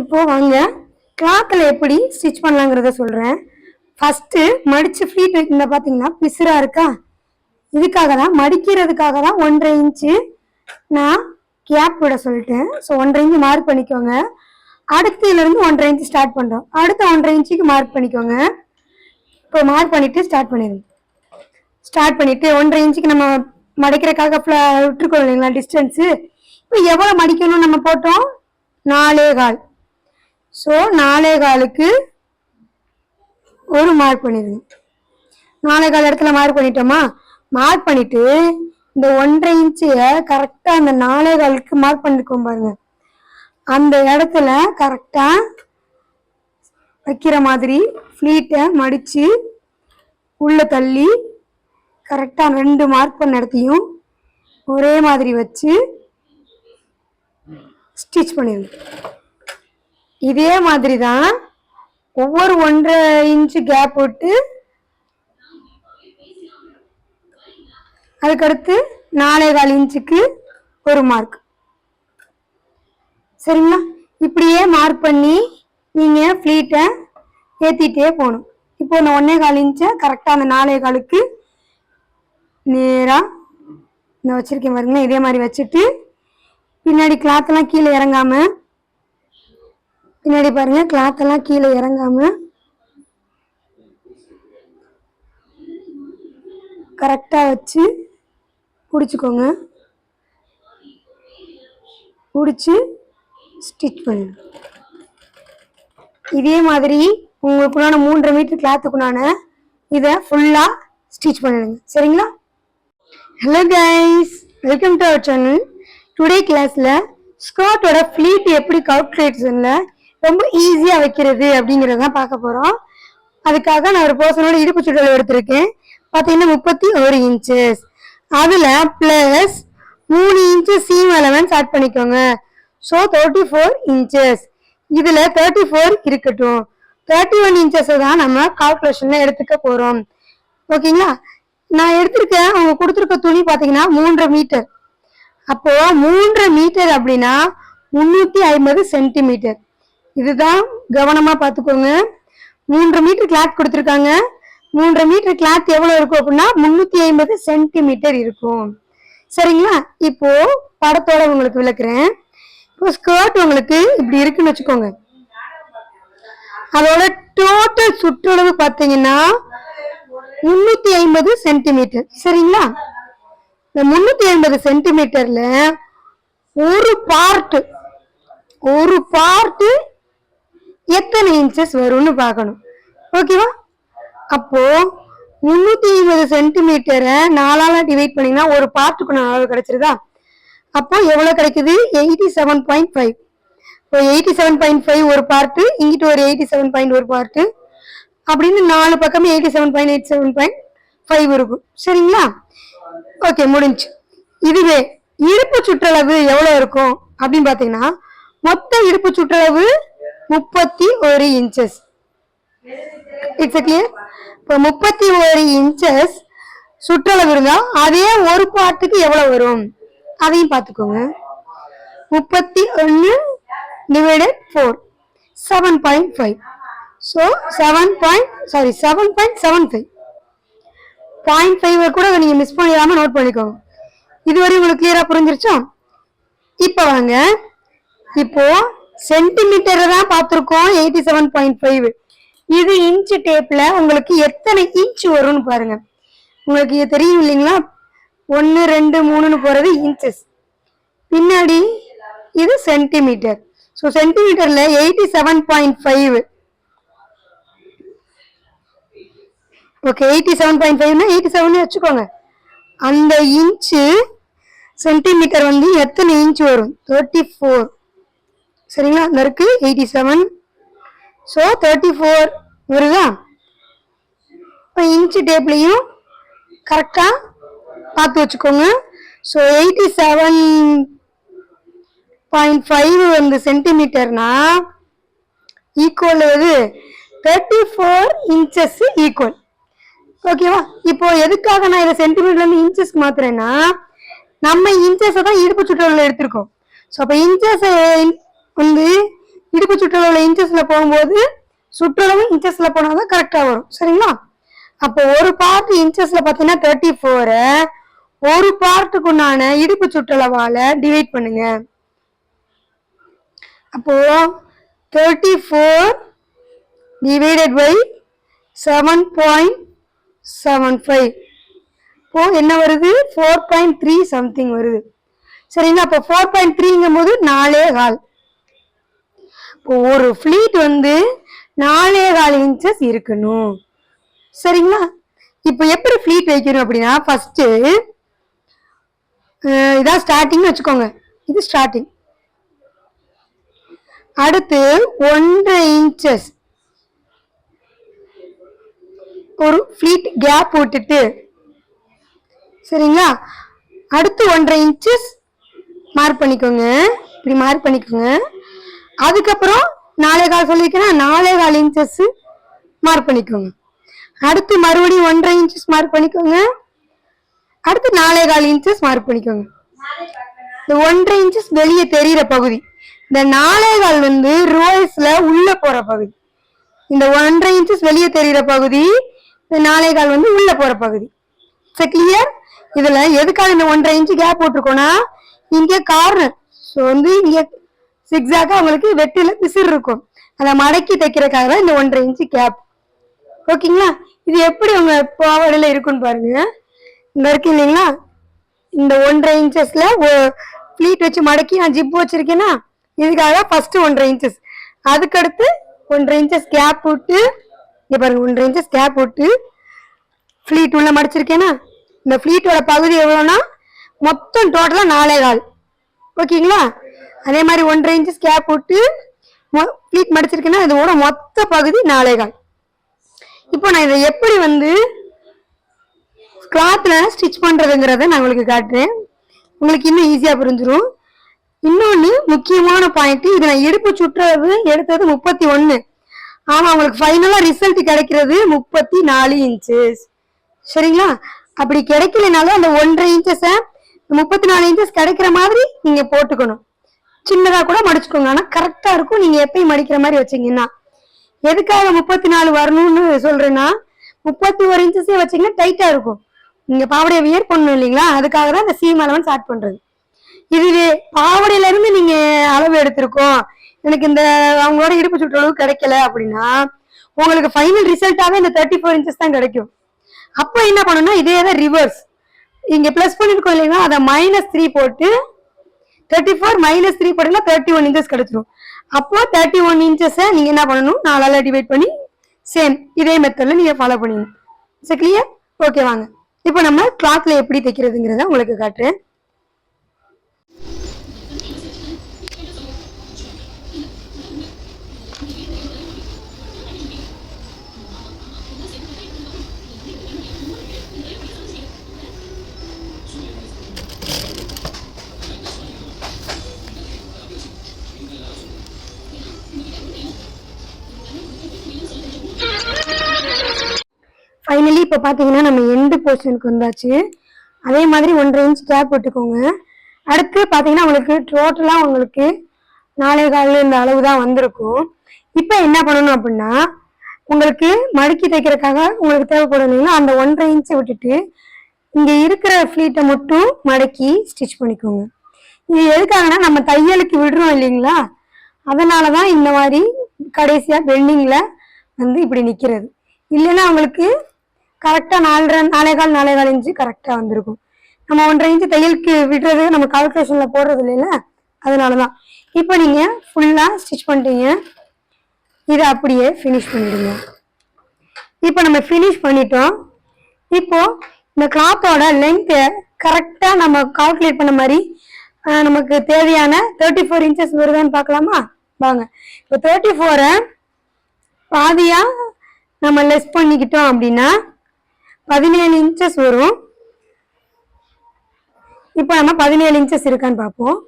இப்போ வாங்க கிளாத்தில் எப்படி ஸ்டிச் பண்ணலாங்கிறத சொல்கிறேன். ஃபஸ்ட்டு மடித்து ஃப்ளீட் இந்த பார்த்தீங்கன்னா பிசுறாக இருக்கா, இதுக்காக தான் மடிக்கிறதுக்காக தான் 1.5 இன்ச்சு நான் கேப் விட சொல்லிட்டேன். ஸோ 1.5 இன்ச்சு மார்க் பண்ணிக்கோங்க. அடுத்து இதுலேருந்து 1.5 இன்ச்சு ஸ்டார்ட் பண்ணுறோம். அடுத்த 1.5 இன்ச்சுக்கு மார்க் பண்ணிக்கோங்க. இப்போ மார்க் பண்ணிவிட்டு ஸ்டார்ட் பண்ணிடுங்க. ஸ்டார்ட் பண்ணிவிட்டு 1.5 இன்ச்சுக்கு நம்ம மடிக்கிறதுக்காக விட்டுருக்கோம் இல்லைங்களா டிஸ்டன்ஸு. இப்போ எவ்வளோ மடிக்கணும்னு நம்ம போட்டோம், 4.25. ஸோ 4.25க்கு ஒரு மார்க் பண்ணிடுங்க. 4.25 இடத்துல மார்க் பண்ணிட்டோமா, மார்க் பண்ணிட்டு இந்த 1.5 இன்ச்சையை கரெக்டாக அந்த 4.25க்கு மார்க் பண்ணிருக்கோம் பாருங்க, அந்த இடத்துல கரெக்டாக வைக்கிற மாதிரி ஃப்ளீட்டை மடித்து உள்ளே தள்ளி கரெக்டாக 2 மார்க் பண்ண இடத்தையும் ஒரே மாதிரி வச்சு ஸ்டிச் பண்ணிடுங்க. இதே மாதிரி தான் ஒவ்வொரு 1.5 இன்ச்சு கேப் விட்டு அதுக்கடுத்து 4.25 இன்ச்சுக்கு ஒரு மார்க். சரிங்களா? இப்படியே மார்க் பண்ணி நீங்கள் ஃப்ளீட்டை ஏற்றிட்டே போகணும். இப்போ இந்த 1.25 இன்ச்சை கரெக்டாக அந்த 4.25க்கு நேராக இந்த வச்சுருக்கேன் பாருங்களேன், இதே மாதிரி வச்சுட்டு பின்னாடி கிளாத்தெல்லாம் கீழே இறங்காமல், பின்னாடி பாருங்க கிளாத்தெல்லாம் கீழே இறங்காம கரெக்டாக வச்சு பிடிச்சிக்கோங்க. பிடிச்சி ஸ்டிச் பண்ணுங்க. இதே மாதிரி உங்களுக்குள்ளான 3.5 மீட்டர் கிளாத்துக்குள்ளான இதை ஃபுல்லாக ஸ்டிச் பண்ணிடுங்க. சரிங்களா? Hello guys, welcome to our channel. Today கிளாஸில் ஸ்கர்ட்டோட ஃப்ளீட் எப்படி கால்குலேஷனில் ரொம்ப ஈஸியாக வைக்கிறது அப்படிங்கிறதான் பார்க்க போகிறோம். அதுக்காக நான் ஒரு பர்சனோட இடுப்பு சுற்றளவு எடுத்திருக்கேன். பார்த்தீங்கன்னா 31 இன்ச்சஸ். அதில் plus 3 inch seam allowance add பண்ணிக்கோங்க. So 34 inches. இதில் 34 இருக்கட்டும். 31 இன்ச்சஸை தான் நம்ம கால்குலேஷனில் எடுத்துக்க போகிறோம். ஓகேங்களா? நான் எடுத்திருக்கேன், அவங்க கொடுத்துருக்க துணி பார்த்தீங்கன்னா 3.5 மீட்டர். அப்போது 3.5 மீட்டர் அப்படின்னா 350 சென்டிமீட்டர். இதுதான் கவனமாக பார்த்துக்கோங்க. 3.5 மீட்டர் கிளாத் கொடுத்துருக்காங்க. 3.5 மீட்டர் கிளாத் எவ்வளோ இருக்கும் அப்படின்னா 350 சென்டிமீட்டர் இருக்கும். சரிங்களா? இப்போ படத்தோட உங்களுக்கு விளக்குறேன். இப்போ ஸ்கர்ட் உங்களுக்கு இப்படி இருக்குன்னு வச்சுக்கோங்க. அதோட டோட்டல் சுற்றளவு பார்த்தீங்கன்னா 350 சென்டிமீட்டர். சரிங்களா? இந்த 350 சென்டிமீட்டர்ல ஒரு பார்ட்டு எத்தனை இன்ச்சஸ் வரும்னு பார்க்கணும். ஓகேவா? அப்போ 350 சென்டிமீட்டரை 4ஆல டிவைட் பண்ணீங்கன்னா ஒரு பார்ட்டுக்கு அளவு கிடைச்சிருதா? அப்போ எவ்வளவு கிடைக்குது? 87.5. இப்போ 87.5 ஒரு பார்ட்டு, இங்கிட்டு ஒரு 87 ஒரு பார்ட்டு, அப்படின்னு 4 பக்கமே 87.5 இருக்கும். சரிங்களா? ஓகே, முடிஞ்சு. இதுவே இடுப்பு சுற்றளவு எவ்வளவு இருக்கும் அப்படின்னு பாத்தீங்கன்னா மொத்த இடுப்பு சுற்றளவு 31 இன்ச்சஸ். It's clear? இப்போ 31 இன்ச்சஸ் சுற்றளவு இருந்தா அதே ஒரு பார்ட்டுக்கு எவ்வளவு வரும் அதையும் பார்த்துக்கோங்க. 31 டிவைடட் 4 7.5. ஸோ 7.75. 0.5 கூட நீங்க மிஸ் பண்ணிடாம நோட் பண்ணிக்கோங்க. இதுவரை உங்களுக்கு கிளியரா புரிஞ்சிருச்சா? இப்போ வாங்க, இப்போ சென்டிமீட்டரை தான் பார்த்துருக்கோம் 87.5. இது இன்ச்சு டேப்ல உங்களுக்கு எத்தனை இன்ச்சு வரும்னு பாருங்க. உங்களுக்கு தெரியும் இல்லைங்களா, 1 2 3ன்னு போறது இன்ச்சஸ், பின்னாடி இது சென்டிமீட்டர். ஸோ சென்டிமீட்டர்ல 87.5. ஓகே, 87.5னா 87 வச்சுக்கோங்க. அந்த இன்ச்சு சென்டிமீட்டர் வந்து எத்தனை இன்ச்சு வரும்? 34. சரிங்களா? அந்த இருக்கு 87. ஸோ 34 வருதா? இப்போ இன்ச்சு டேப்லையும் கரெக்டாக பார்த்து வச்சுக்கோங்க. ஸோ 87.5 வந்து சென்டிமீட்டர்னா ஈக்குவல் அது 34 இன்ச்சஸ் ஈக்குவல். ஓகேவா? இப்போ எதுக்காக நான் இதை சென்டிமீட்டர்ல இன்ச்சஸ்க்கு மாத்துறேன்னா, நம்ம இன்ச்சஸை தான் இடுப்பு சுற்றளவுல எடுத்திருக்கோம். ஸோ அப்போ இன்ச்சஸை வந்து இடுப்பு இடுப்பு சுற்றளவுல இன்ச்சஸ்ல போகும்போது சுற்றளவு இன்ச்சஸ்ல போனாதான் கரெக்டா வரும். சரிங்களா? அப்போ ஒரு பார்ட் இன்ச்சஸ்ல பாத்தீங்கன்னா 34 ஒரு பார்ட்டுக்குண்டான இடுப்பு சுற்றளவால டிவைட் பண்ணுங்க. அப்போ 34 divided by 7.75 இப்போ என்ன வருது? 4.3 சம்திங் வருது. சரிங்களா? அப்போ 4.3ங்கும் போது 4.25. இப்போ ஒரு ஃபிளீட் வந்து 4.25 இன்ச்சஸ் இருக்கணும். சரிங்களா? இப்போ எப்படி ஃபிளீட் வைக்கணும் அப்படின்னா, ஃபர்ஸ்ட் இதான் ஸ்டார்டிங் வச்சுக்கோங்க. இது ஸ்டார்டிங். அடுத்து 1.5 இன்ச்சஸ் ஒரு ஃபிளீட் கேப் விட்டுட்டு, சரிங்களா, அடுத்து 1.5 இன்ச்சஸ் மார்க் பண்ணிக்கோங்க. இப்படி மார்க் பண்ணிக்கோங்க. அதுக்கப்புறம் 4.25 சொல்லியிருக்கேன்னா 4.25 இன்ச்சஸ் மார்க் பண்ணிக்கோங்க. அடுத்து மறுபடியும் 1.5 இன்ச்சஸ் மார்க் பண்ணிக்கோங்க. அடுத்து 4.25 இன்ச்சஸ் மார்க் பண்ணிக்கோங்க. இந்த 1.5 இன்ச்சஸ் வெளியே தெரிகிற பகுதி, இந்த 4.25 வந்து ரோஸ்ல உள்ள போற பகுதி. இந்த 1.5 இன்ச்சஸ் வெளியே தெரிகிற பகுதி, இந்த 4.25 வந்து உள்ள போற பகுதி. கிளியர்? இதுல எதுக்காக இந்த 1.5 இன்ச் கேப் போட்டிருக்கோம்னா, இங்க கார்னர் வந்து இங்க சிக்ஸாக்கா உங்களுக்கு வெட்டில பிசிறு இருக்கும், அதை மடக்கி தைக்கிறதுக்காக தான் இந்த 1.5 இன்ச் கேப். ஓகேங்களா? இது எப்படி உங்க பாவாடையில இருக்குன்னு பாருங்க. இந்த இருக்கு இல்லைங்களா, இந்த 1.5 இன்ச்சஸ்ல ஃபிளீட் வச்சு மடக்கி நான் ஜிப் வச்சிருக்கேன்னா, இதுக்காக ஃபர்ஸ்ட் 1.5 இன்ச்சஸ், அதுக்கடுத்து 1.5 இன்ச்சஸ் கேப் விட்டு, இங்க பாருங்க 1.5 இன்ச்சஸ் கேப் விட்டு ஃபிளீட் உள்ள மடிச்சிருக்கேன்னா, இந்த ஃபிளீட்டோட பகுதி எவ்வளோனா மொத்தம் டோட்டலா 4.25. ஓகேங்களா? அதே மாதிரி 1.5 இன்ச்சஸ் கேப் விட்டு ஃபிளீட் மடிச்சிருக்கேன்னா இதோட மொத்த பகுதி 4.25. இப்போ நான் இதை எப்படி வந்து கிளாத்ல ஸ்டிச் பண்றதுங்கிறத நான் உங்களுக்கு காட்டுறேன். உங்களுக்கு இன்னும் ஈஸியா புரிஞ்சிடும். இன்னொன்னு முக்கியமான பாயிண்ட், இது நான் இடுப்பு சுற்றளவு எடுத்தது 31. ஆனா உங்களுக்கு ஃபைனலா ரிசல்ட் கிடைக்கிறது 34 இன்ச்சஸ். சரிங்களா? அப்படி கிடைக்கலனாலும் அந்த 1.5 இன்ச்சஸ 34 இன்ச்சஸ் கிடைக்கிற மாதிரி நீங்க போட்டுக்கணும். சின்னதா கூட மடிச்சுக்கோங்க, ஆனா கரெக்டா இருக்கும். நீங்க எப்பயும் மடிக்கிற மாதிரி வச்சீங்கன்னா. எதுக்காக 34 வரணும்னு சொல்றேன்னா, 31 இன்ச்சஸே வச்சீங்கன்னா டைட்டா இருக்கும். நீங்க பாவடையை வியர் பண்ணணும் இல்லைங்களா, அதுக்காக தான் இந்த சீம் அலவன்ஸ் ஆட் பண்றது. இதுவே பாவடையில இருந்து நீங்க அளவு எடுத்திருக்கோம், எனக்கு இந்த அவங்களோட இடுப்பு சுற்றளவு கிடைக்கல அப்படின்னா, உங்களுக்கு ஃபைனல் ரிசல்ட்டாவே இந்த 34 இன்ச்சஸ் தான் கிடைக்கும். அப்ப என்ன பண்ணணும்னா, இதே தான் ரிவர்ஸ். இங்க பிளஸ் பண்ணிருக்கோம் இல்லைங்களா, அதை -3 போட்டு 34 -3 போட்டீங்கன்னா 31 இன்ச்சஸ் கிடைச்சிடும். அப்போ 31 இன்ச்சஸை நீங்க என்ன பண்ணணும், 4ஆல டிவைட் பண்ணி சேம் இதே மெத்தட்ல நீங்க ஃபாலோ பண்ணிடணும். சரி, கிளியர்? ஓகே, வாங்க இப்போ நம்ம கிளாத்ல எப்படி தைக்கிறதுங்கிறத உங்களுக்கு காட்டுறேன். ஃபைனலி இப்போ பார்த்தீங்கன்னா நம்ம எண்டு போர்ஷனுக்கு வந்தாச்சு. அதே மாதிரி 1.5 இன்ச் கேப் போட்டுக்கோங்க. அடுத்து பார்த்தீங்கன்னா உங்களுக்கு டோட்டலாக உங்களுக்கு 4.25 இந்த அளவு தான் வந்திருக்கும். இப்போ என்ன பண்ணணும் அப்படின்னா, உங்களுக்கு மடக்கி தைக்கிறதுக்காக உங்களுக்கு தேவைப்படும் இல்லைங்களா, அந்த 1.5 இன்ச்சை விட்டுட்டு இங்கே இருக்கிற ஃப்ளீட்டை மட்டும் மடக்கி ஸ்டிச் பண்ணிக்கோங்க. இது எதுக்காகனா, நம்ம தையலுக்கு விடுறோம் இல்லைங்களா, அதனால தான் இந்த மாதிரி கடைசியாக பெண்டிங்கில் வந்து இப்படி நிற்கிறது. இல்லைன்னா உங்களுக்கு கரெக்டாக 4.25 இன்ச்சு கரெக்டாக வந்திருக்கும். நம்ம 1.5 இன்ச்சு தையலுக்கு விடுறது நம்ம கால்குலேஷனில் போடுறது இல்லைல்ல, அதனால தான். இப்போ நீங்கள் ஃபுல்லாக ஸ்டிச் பண்ணிட்டீங்க, இதை அப்படியே ஃபினிஷ் பண்ணிடுங்க. இப்போ நம்ம ஃபினிஷ் பண்ணிட்டோம். இப்போ இந்த கிளாத்தோட லென்த்தை கரெக்டாக நம்ம கால்குலேட் பண்ண மாதிரி நமக்கு தேவையான 34 இன்ச்சஸ் வருதான்னு பார்க்கலாமா? வாங்க. இப்போ 34 பாதியா நம்ம லெஸ் பண்ணிக்கிட்டோம் அப்படின்னா 17 இன்ச்சஸ் வரும். இப்போ நம்ம 17 இன்ச்சஸ் இருக்கான்னு பார்ப்போம்.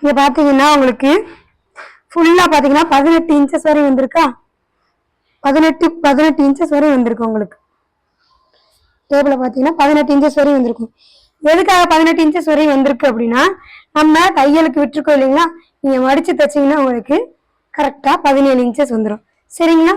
இங்க பாத்தீங்கன்னா உங்களுக்கு ஃபுல்லா பாத்தீங்கன்னா 18 இன்ச்சஸ் வரை வந்திருக்கா? 18 இன்ச்சஸ் வரை வந்திருக்கு. உங்களுக்கு டேபிள பாத்தீங்கன்னா 18 இன்ச்சஸ் வரை வந்திருக்கும். எதுக்காக 18 இன்ச்சஸ் வரையும் வந்திருக்கு அப்படின்னா நம்ம தையலுக்கு விட்டுருக்கோம் இல்லைங்களா, நீங்க மடிச்சு தைச்சீங்கன்னா உங்களுக்கு கரெக்டா 17 இன்ச்சஸ் வந்துடும். சரிங்களா?